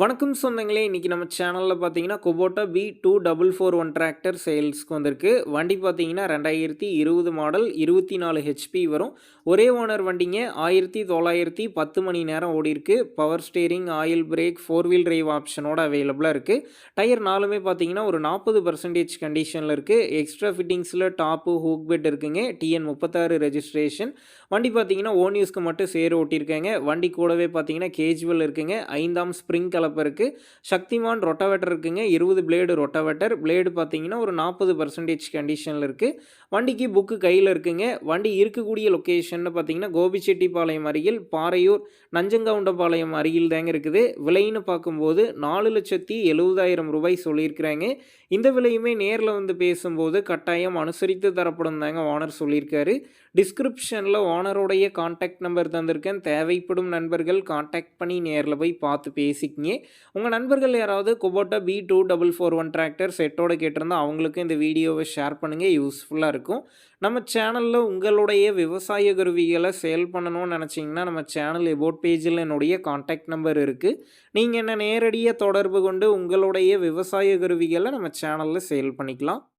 வணக்கம் சொந்தங்களே! இன்னைக்கு நம்ம சேனல்ல பார்த்தீங்கன்னா, குபோட்டா B2441 டிராக்டர் சேல்ஸ்க்கு வந்திருக்கு. வண்டி பார்த்தீங்கன்னா 2020 மாடல் 24 ஹெச்பி வரும். ஒரே ஓனர் வண்டிங்க. 1910 மணி நேரம் ஓடியிருக்கு. Power steering, oil brake, 4 wheel drive ஆப்ஷனோட அவைலபிளா இருக்கு. டயர் 4மே பார்த்தீங்கன்னா, ஒரு 40% கண்டிஷன்ல இருக்கு. எக்ஸ்ட்ரா ஃபிட்டிங்ஸ்ல டாப்பு, ஹூக் பெட் இருக்குங்க. TN36 registration. வண்டி பார்த்தீங்கன்னா, ஓன் யூஸ்க்கு மட்டும் சேர் ஓட்டியிருக்காங்க. வண்டி கூடவே பார்த்தீங்கன்னா, கேஜுவல் இருக்குங்க. 5ஆம் ஸ்ப்ரிங் கலப்பை இருக்கு. சக்திமான் ரொட்டாவேட்டர் இருக்குங்க. 20 பிளேடு ரொட்டாவேட்டர். பிளேடு பார்த்தீங்கன்னா, ஒரு 40% கண்டிஷன்ல இருக்கு. வண்டிக்கு புக்கு கையில இருக்குங்க. வண்டி இருக்கக்கூடிய லொக்கேஷன்னு பார்த்தீங்கன்னா, கோபிச்செட்டிப்பாளையம் அருகில், பாறையூர், நஞ்சங்கவுண்டபாளையம் அருகில் தாங்க இருக்குது. விலைன்னு பார்க்கும்போது ரூ. 4,70,000 சொல்லியிருக்கிறாங்க. இந்த விலையுமே நேர்ல வந்து பேசும்போது கட்டாயம் அனுசரித்து தரப்படும் தாங்க ஓனர் சொல்லியிருக்காரு. டிஸ்கிரிப்ஷன்ல ஓனருடைய கான்டாக்ட் நம்பர் தந்திருக்கேன். தேவைப்படும் நண்பர்கள் கான்டாக்ட் பண்ணி நேர்ல போய் பார்த்து பேசிக்கங்க. உங்கள் நண்பர்கள் யாராவது குபோட்டா B2441 டிராக்டர் செட்டோட கேட்டிருந்தா அவங்களுக்கும் இந்த வீடியோவை ஷேர் பண்ணுங்கள். யூஸ்ஃபுல்லாக இருக்கும். நம்ம சேனலில் உங்களுடைய விவசாய கருவிகளை சேல் பண்ணணும்னு நினச்சிங்கன்னா நம்ம சேனல் எபோட் பேஜில் என்னுடைய கான்டாக்ட் நம்பர் இருக்குது. நீங்கள் என்ன நேரடியாக தொடர்பு கொண்டு உங்களுடைய விவசாய கருவிகளை நம்ம சேனலில் சேல் பண்ணிக்கலாம்.